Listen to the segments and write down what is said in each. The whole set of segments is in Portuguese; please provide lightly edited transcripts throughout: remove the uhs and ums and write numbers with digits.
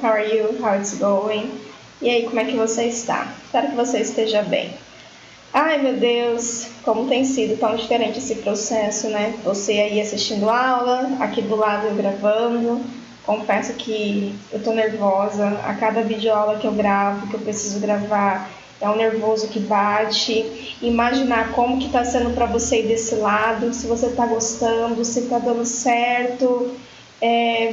How are you? How it's going? E aí, como é que você está? Espero que você esteja bem. Ai, meu Deus, como tem sido tão diferente esse processo, né? Você aí assistindo aula, aqui do lado eu gravando. Confesso que eu tô nervosa. A cada videoaula que eu gravo, que eu preciso gravar, é um nervoso que bate. Imaginar como que tá sendo para você ir desse lado, se você tá gostando, se tá dando certo.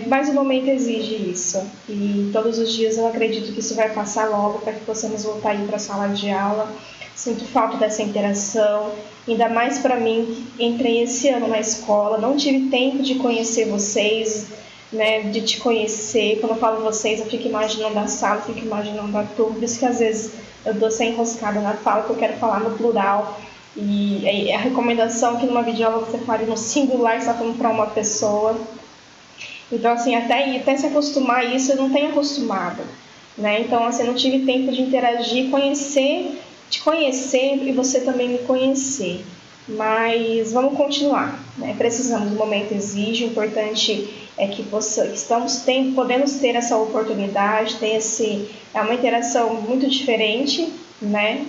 Mas o momento exige isso. E todos os dias eu acredito que isso vai passar logo para que possamos voltar aí para a sala de aula. Sinto falta dessa interação, ainda mais para mim, que entrei esse ano na escola, não tive tempo de conhecer vocês, né, de te conhecer. Quando eu falo vocês, eu fico imaginando a sala, fico imaginando a turma, por isso que às vezes eu dou essa enroscada na fala, que eu quero falar no plural. E a recomendação é que numa videoaula você fale no singular, está falando para uma pessoa. Então, assim, até se acostumar a isso, eu não tenho acostumado, né? Então, assim, eu não tive tempo de interagir, te conhecer e você também me conhecer. Mas vamos continuar, né? Precisamos, o momento exige, o importante é que podemos ter essa oportunidade, é uma interação muito diferente, né?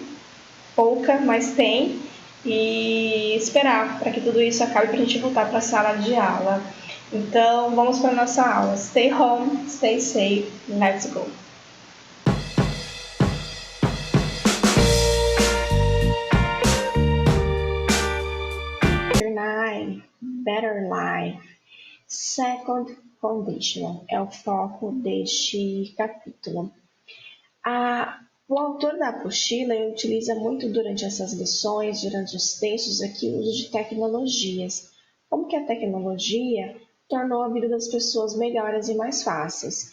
Pouca, mas tem, e esperar para que tudo isso acabe para a gente voltar para a sala de aula. Então, vamos para a nossa aula. Stay home, stay safe, let's go! Better life. Second conditional é o foco deste capítulo. O autor da apostila utiliza muito durante essas lições, durante os textos aqui, o uso de tecnologias. Como que a tecnologia tornou a vida das pessoas melhores e mais fáceis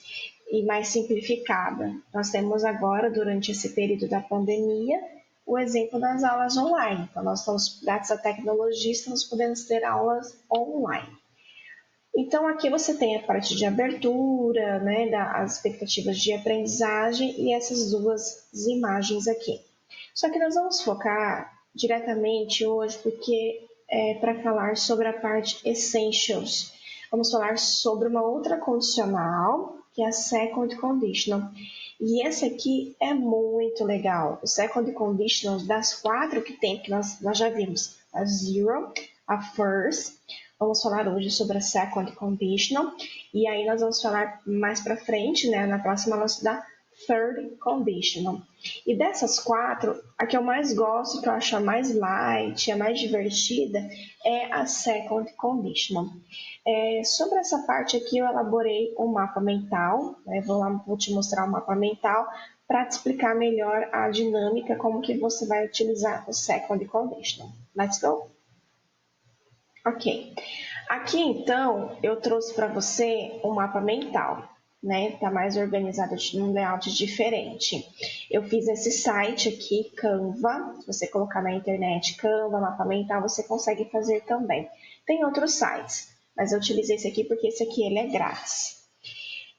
e mais simplificada. Nós temos agora, durante esse período da pandemia, o exemplo das aulas online. Então, nós estamos, graças à tecnologia, estamos podendo ter aulas online. Então, aqui você tem a parte de abertura, né, as expectativas de aprendizagem e essas duas imagens aqui. Só que nós vamos focar diretamente hoje porque para falar sobre a parte essentials. Vamos falar sobre uma outra condicional, que é a second conditional. E essa aqui é muito legal. O second conditional, das 4 que tem, que nós já vimos, a zero, a first. Vamos falar hoje sobre a second conditional, e aí nós vamos falar mais para frente, né, na próxima aula da third conditional. E dessas 4, a que eu mais gosto, que eu acho a mais light, a mais divertida, é a second conditional. Sobre essa parte aqui eu elaborei um mapa mental, né, vou te mostrar o mapa mental para te explicar melhor a dinâmica, como que você vai utilizar o second conditional. Let's go! Ok, aqui então eu trouxe para você um mapa mental, né? Tá mais organizado num layout diferente. Eu fiz esse site aqui, Canva. Se você colocar na internet Canva, mapa mental, você consegue fazer também. Tem outros sites, mas eu utilizei esse aqui porque esse aqui ele é grátis.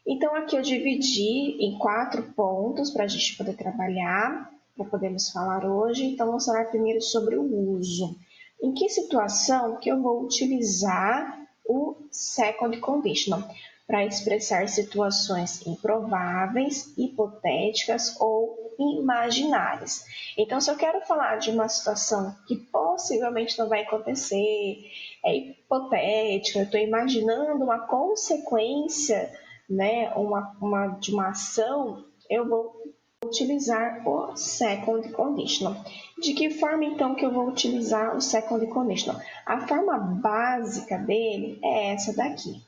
Então aqui eu dividi em 4 pontos para a gente poder trabalhar, para podermos falar hoje. Então vamos falar primeiro sobre o uso. Em que situação que eu vou utilizar o second conditional? Para expressar situações improváveis, hipotéticas ou imaginárias. Então, se eu quero falar de uma situação que possivelmente não vai acontecer, é hipotética, eu estou imaginando uma consequência, né, de uma ação, eu vou utilizar o second conditional. De que forma então que eu vou utilizar o second conditional? A forma básica dele é essa daqui.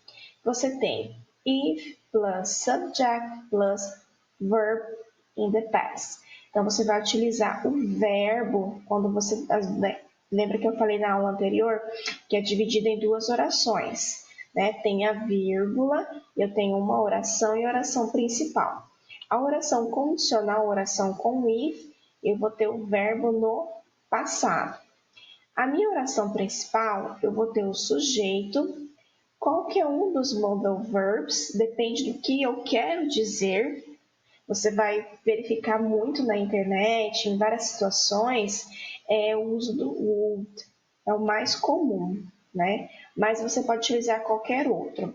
Você tem if plus subject plus verb in the past. Então você vai utilizar o verbo quando você lembra que eu falei na aula anterior que é dividido em 2 orações, né? Tem a vírgula, eu tenho uma oração e a oração principal. A oração condicional, a oração com if, eu vou ter o verbo no passado. A minha oração principal, eu vou ter o sujeito. Qualquer um dos modal verbs, depende do que eu quero dizer. Você vai verificar muito na internet, em várias situações, o uso do would. É o mais comum, né? Mas você pode utilizar qualquer outro.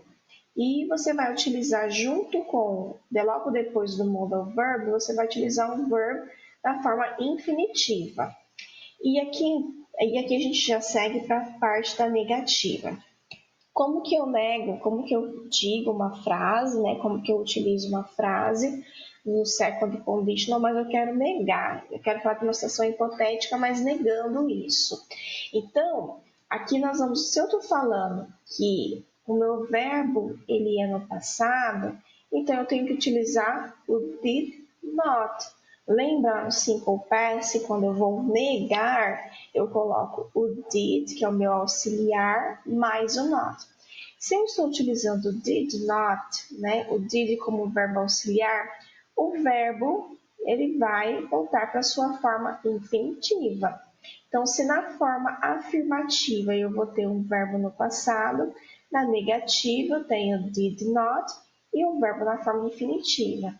E você vai utilizar junto com, logo depois do modal verb, você vai utilizar um verb da forma infinitiva. E aqui a gente já segue para a parte da negativa. Como que eu nego, como que eu digo uma frase, né? Como que eu utilizo uma frase no second conditional, mas eu quero negar. Eu quero falar de uma situação hipotética, mas negando isso. Então, aqui nós vamos, se eu estou falando que o meu verbo ele é no passado, então eu tenho que utilizar o did not. Lembra no simple past, quando eu vou negar, eu coloco o did, que é o meu auxiliar, mais o not. Se eu estou utilizando o did not, né, o did como verbo auxiliar, o verbo ele vai voltar para a sua forma infinitiva. Então, se na forma afirmativa eu vou ter um verbo no passado, na negativa eu tenho did not e o verbo na forma infinitiva.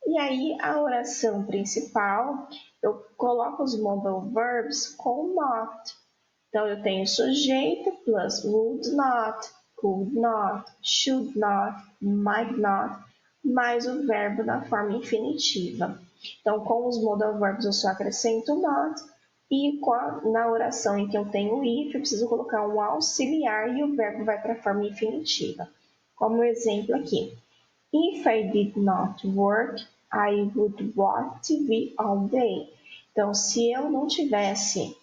E aí, a oração principal, eu coloco os modal verbs com not. Então, eu tenho sujeito plus would not, could not, should not, might not, mais o verbo na forma infinitiva. Então, com os modal verbs eu só acrescento not, e na oração em que eu tenho if, eu preciso colocar um auxiliar e o verbo vai para a forma infinitiva. Como exemplo aqui. If I did not work, I would watch TV all day. Então, se eu não tivesse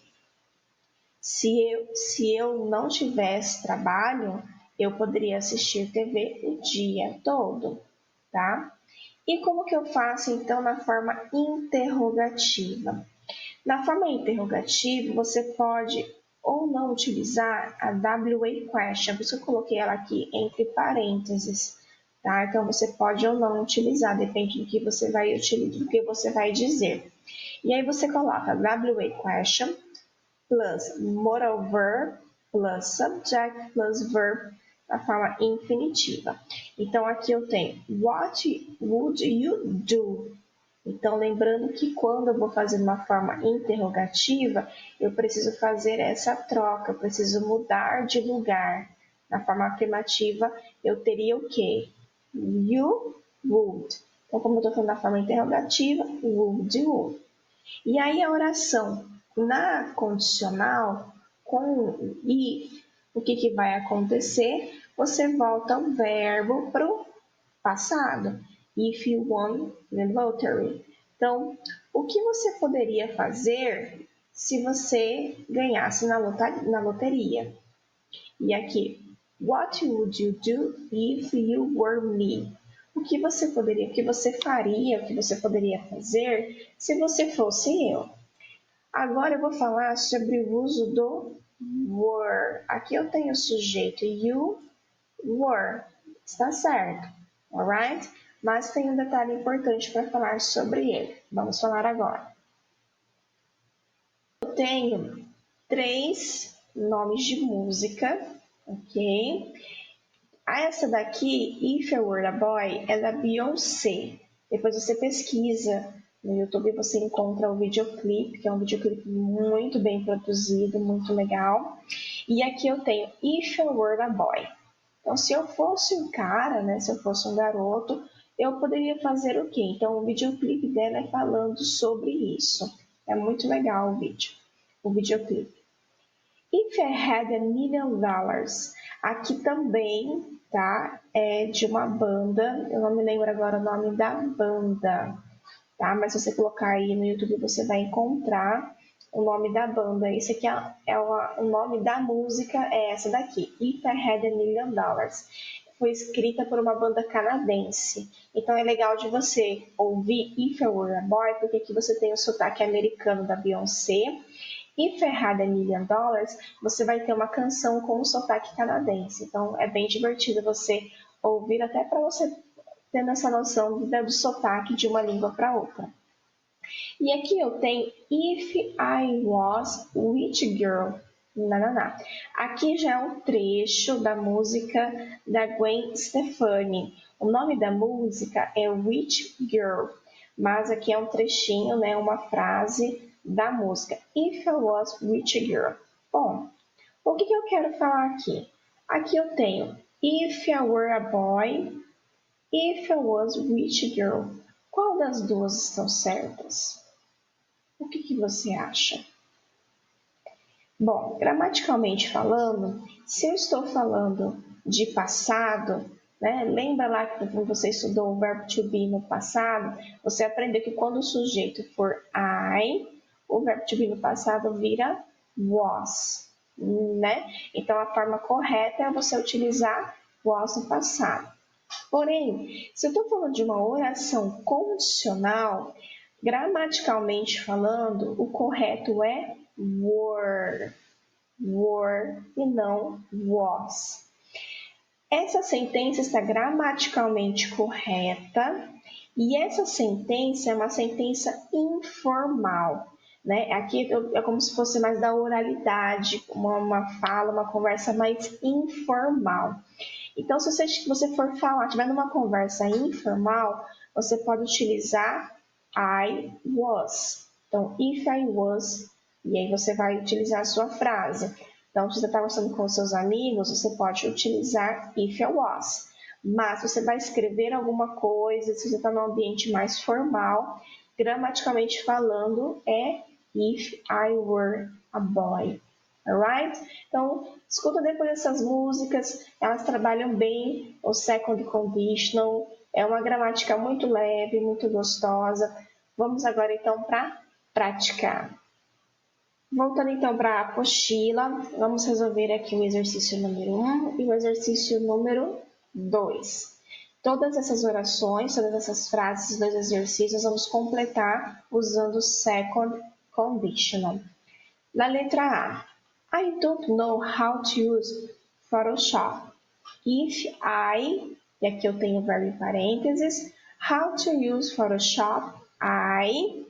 trabalho, eu poderia assistir TV o dia todo, tá? E como que eu faço, então, na forma interrogativa? Na forma interrogativa, você pode ou não utilizar a WA question, por isso eu coloquei ela aqui entre parênteses, tá? Então, você pode ou não utilizar, depende do que você vai utilizar, do que você vai dizer. E aí, você coloca WA question, plus modal verb, plus subject, plus verb, na forma infinitiva. Então, aqui eu tenho what would you do? Então, lembrando que quando eu vou fazer uma forma interrogativa, eu preciso fazer essa troca, eu preciso mudar de lugar. Na forma afirmativa, eu teria o quê? You would. Então, como eu estou falando na forma interrogativa, would you. E aí a oração na condicional, com if, o que vai acontecer? Você volta o verbo para o passado. If you won the lottery. Então, o que você poderia fazer se você ganhasse na loteria? E aqui, what would you do if you were me? O que você faria, o que você poderia fazer se você fosse eu? Agora eu vou falar sobre o uso do were. Aqui eu tenho o sujeito you were, está certo, alright? Mas tem um detalhe importante para falar sobre ele. Vamos falar agora. Eu tenho 3 nomes de música, ok? Essa daqui, If I Were a Boy, é da Beyoncé. Depois você pesquisa no YouTube, você encontra o videoclipe, que é um videoclipe muito bem produzido, muito legal. E aqui eu tenho If I Were a Boy. Então, se eu fosse um cara, né, se eu fosse um garoto, eu poderia fazer o quê? Então, o videoclipe dela é falando sobre isso. É muito legal o videoclipe. If I Had $1 Million. Aqui também, tá? É de uma banda, eu não me lembro agora o nome da banda, tá? Mas se você colocar aí no YouTube, você vai encontrar o nome da banda. Esse aqui o nome da música, é essa daqui, If I Had $1 Million. Foi escrita por uma banda canadense. Então é legal de você ouvir If I Were a Boy, porque aqui você tem o sotaque americano da Beyoncé. If I Had $1 Million, você vai ter uma canção com o sotaque canadense. Então é bem divertido você ouvir, até para você ter essa noção do sotaque de uma língua para outra. E aqui eu tenho If I Was Which Girl. Nananá. Aqui já é um trecho da música da Gwen Stefani. O nome da música é Which Girl, mas aqui é um trechinho, né, uma frase da música If I Was Which Girl. Bom, o que eu quero falar aqui? Aqui eu tenho If I were a boy, if I was rich girl. Qual das duas estão certas? O que você acha? Bom, gramaticalmente falando, se eu estou falando de passado, né? Lembra lá que quando você estudou o verbo to be no passado, você aprendeu que quando o sujeito for I, o verbo to be no passado vira was, né? Então a forma correta é você utilizar was no passado. Porém, se eu estou falando de uma oração condicional, gramaticalmente falando, o correto é were e não was. Essa sentença está gramaticalmente correta e essa sentença é uma sentença informal. Né? Aqui é como se fosse mais da oralidade, uma fala, uma conversa mais informal. Então, se você for falar, estiver numa conversa informal, você pode utilizar I was. Então, if I was, e aí você vai utilizar a sua frase. Então, se você está conversando com seus amigos, você pode utilizar if I was. Mas se você vai escrever alguma coisa, se você está num ambiente mais formal, gramaticalmente falando, é if I were a boy. Alright? Então, escuta depois essas músicas, elas trabalham bem o second conditional, é uma gramática muito leve, muito gostosa. Vamos agora então para praticar. Voltando então para a apostila, vamos resolver aqui o exercício número 1 e o exercício número 2. Todas essas orações, todas essas frases, dois exercícios, vamos completar usando o second conditional. Na letra A, I don't know how to use Photoshop. If I, e aqui eu tenho o verbo em parênteses, how to use Photoshop, I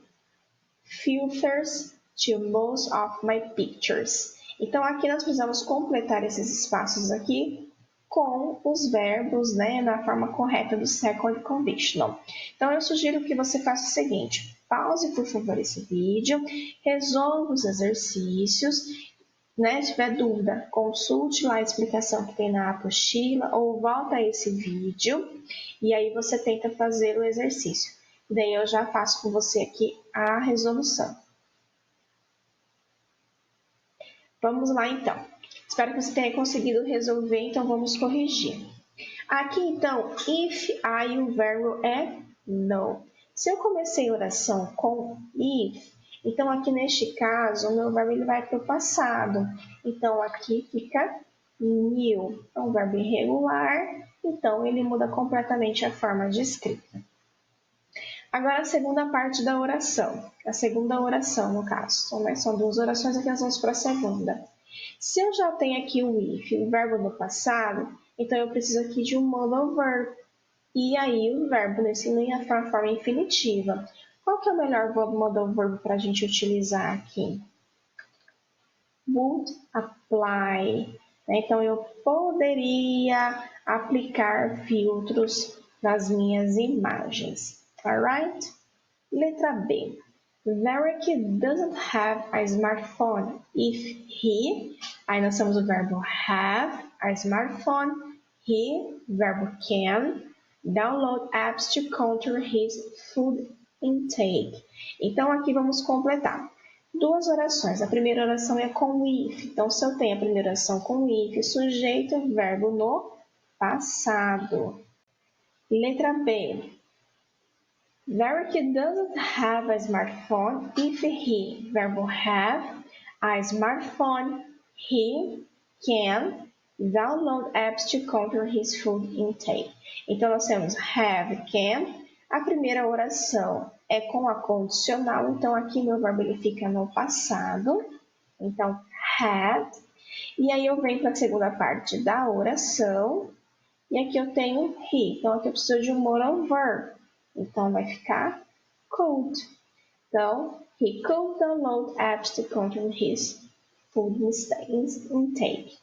filters to most of my pictures. Então, aqui nós precisamos completar esses espaços aqui com os verbos, né, na forma correta do second conditional. Então, eu sugiro que você faça o seguinte, pause, por favor, esse vídeo, resolva os exercícios, né? Se tiver dúvida, consulte lá a explicação que tem na apostila ou volta a esse vídeo e aí você tenta fazer o exercício. Daí eu já faço com você aqui a resolução. Vamos lá então. Espero que você tenha conseguido resolver, então vamos corrigir. Aqui então, if I, o verbo é no. Se eu comecei a oração com if, então aqui neste caso o meu verbo ele vai para o passado. Então aqui fica knew. É um verbo irregular, então ele muda completamente a forma de escrita. Agora a segunda parte da oração. A segunda oração, no caso. São duas orações, aqui nós vamos para a segunda. Se eu já tenho aqui o if, o verbo no passado, então eu preciso aqui de um modal verb. E aí o verbo nesse linha forma infinitiva. Qual que é o melhor modal verb para a gente utilizar aqui? Would apply. Então eu poderia aplicar filtros nas minhas imagens. Alright? Letra B. Derek doesn't have a smartphone. If he, aí nós temos o verbo have, a smartphone, he, verbo can, download apps to counter his food intake. Então aqui vamos completar. Duas orações. A primeira oração é com if. Então, se eu tenho a primeira oração com if, sujeito, verbo no passado. Letra B. Derek doesn't have a smartphone. If he, verbo have, a smartphone, he can download apps to counter his food intake. Então, nós temos have, can. A primeira oração é com a condicional, então aqui meu verbo ele fica no passado. Então, had. E aí eu venho para a segunda parte da oração. E aqui eu tenho he. Então, aqui eu preciso de um modal verb. Então, vai ficar could. Então, he could download apps to control his food intake.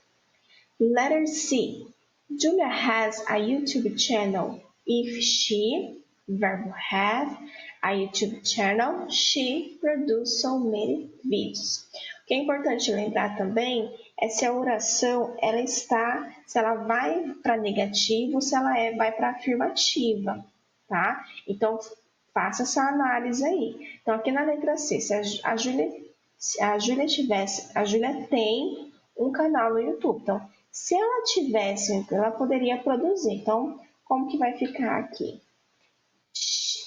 Letter C. Julia has a YouTube channel. If she, verbo have, a YouTube channel, she produces so many videos. O que é importante lembrar também é se a oração ela está, se ela vai para negativo ou se ela vai para afirmativa, tá? Então, faça essa análise aí. Então, aqui na letra C, se a Júlia tivesse, a Júlia tem um canal no YouTube. Então, se ela tivesse, ela poderia produzir. Então, como que vai ficar aqui?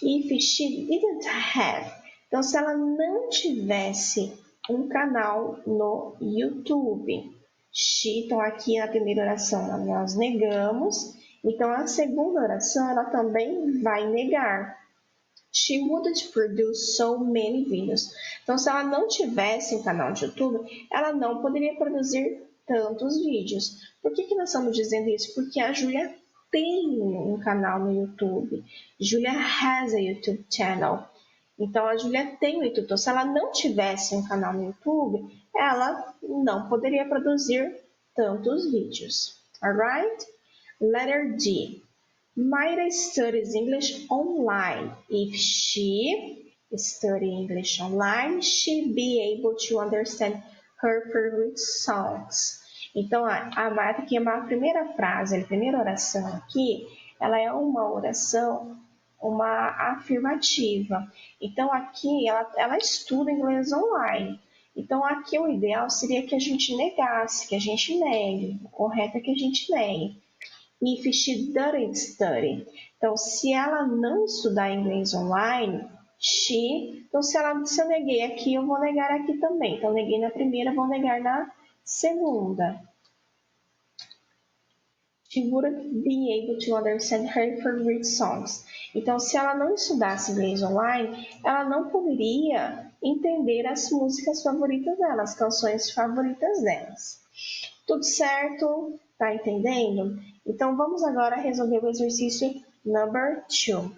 If she didn't have. Então, se ela não tivesse um canal no YouTube. She, então aqui na primeira oração nós negamos. Então, a segunda oração ela também vai negar. She wouldn't produce so many videos. Então, se ela não tivesse um canal de YouTube, ela não poderia produzir tantos vídeos. Por que nós estamos dizendo isso? Porque a Júlia tem um canal no YouTube. Julia has a YouTube channel. Então, a Júlia tem o YouTube. Então, se ela não tivesse um canal no YouTube, ela não poderia produzir tantos vídeos. Alright? Letter D. Mayra studies English online. If she study English online, she'd be able to understand her favorite songs. Então, a Mayra aqui é uma primeira frase, a primeira oração aqui, ela é uma oração, uma afirmativa. Então, aqui ela estuda inglês online. Então, aqui o ideal seria que a gente negasse, que a gente negue. O correto é que a gente negue. If she doesn't study. Então, se ela não estudar inglês online, she. Então, se eu neguei aqui, eu vou negar aqui também. Então, neguei na primeira, vou negar na segunda. She wouldn't be able to understand her favorite songs. Então, se ela não estudasse inglês online, ela não poderia entender as músicas favoritas dela, as canções favoritas delas. Tudo certo? Tá entendendo? Então, vamos agora resolver o exercício number 2.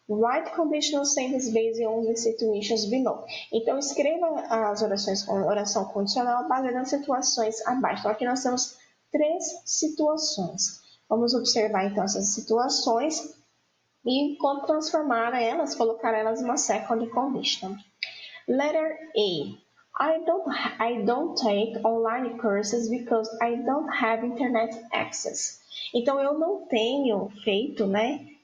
Write conditional sentences based on the situations below. Então, escreva as orações com oração condicional baseada nas situações abaixo. Então, aqui nós temos 3 situações. Vamos observar, então, essas situações e transformar elas, colocar elas em uma second condition. Letter A. I don't take online courses because I don't have internet access. Então, eu não tenho feito,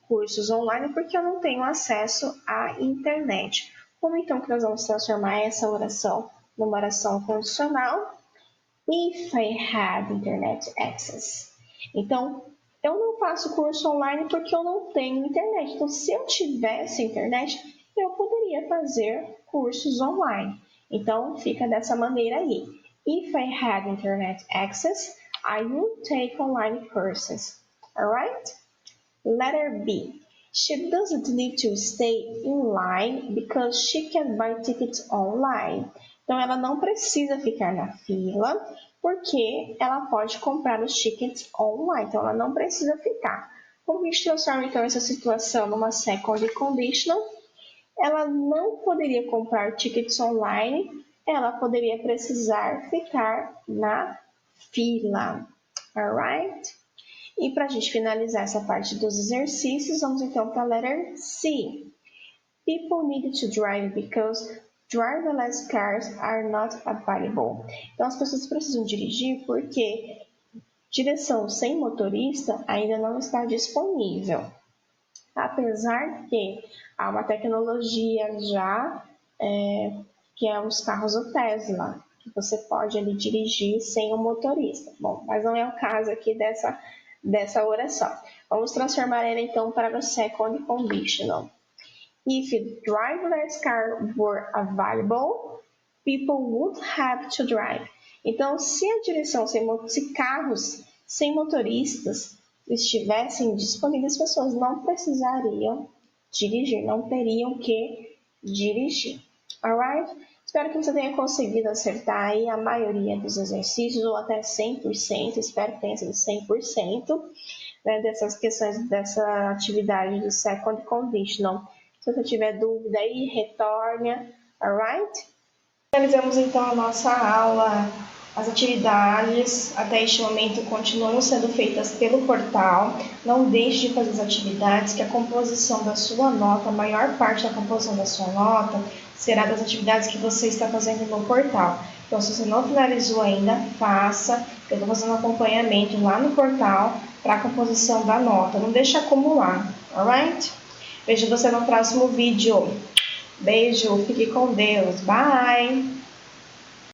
cursos online porque eu não tenho acesso à internet. Como então que nós vamos transformar essa oração numa oração condicional? If I had internet access. Então, eu não faço curso online porque eu não tenho internet. Então, se eu tivesse internet, eu poderia fazer cursos online. Então, fica dessa maneira aí. If I had internet access, I would take online courses. Alright? Letter B. She doesn't need to stay in line because she can buy tickets online. Então, ela não precisa ficar na fila porque ela pode comprar os tickets online. Então, ela não precisa ficar. Como a gente transforma, então, essa situação numa second conditional? Ela não poderia comprar tickets online, ela poderia precisar ficar na fila. Alright? E para a gente finalizar essa parte dos exercícios, vamos então para a letter C. People need to drive because driverless cars are not available. Então, as pessoas precisam dirigir porque direção sem motorista ainda não está disponível. Apesar que há uma tecnologia já, que é os carros do Tesla, que você pode ali dirigir sem o motorista. Bom, mas não é o caso aqui dessa oração. Vamos transformar ela então para o second conditional. If driverless cars were available, people would have to drive. Então, se carros sem motoristas estivessem disponíveis, as pessoas não precisariam dirigir, não teriam que dirigir. Alright? Espero que você tenha conseguido acertar aí a maioria dos exercícios, ou até 100%, espero que tenha sido 100%, dessas questões, dessa atividade do second conditional. Se você tiver dúvida aí, retorne, alright? Finalizamos então a nossa aula. As atividades até este momento continuam sendo feitas pelo portal. Não deixe de fazer as atividades, que a composição da sua nota, a maior parte da composição da sua nota, será das atividades que você está fazendo no portal. Então, se você não finalizou ainda, faça. Eu estou fazendo acompanhamento lá no portal para a composição da nota. Não deixa acumular, alright? Vejo você no próximo vídeo. Beijo, fique com Deus. Bye!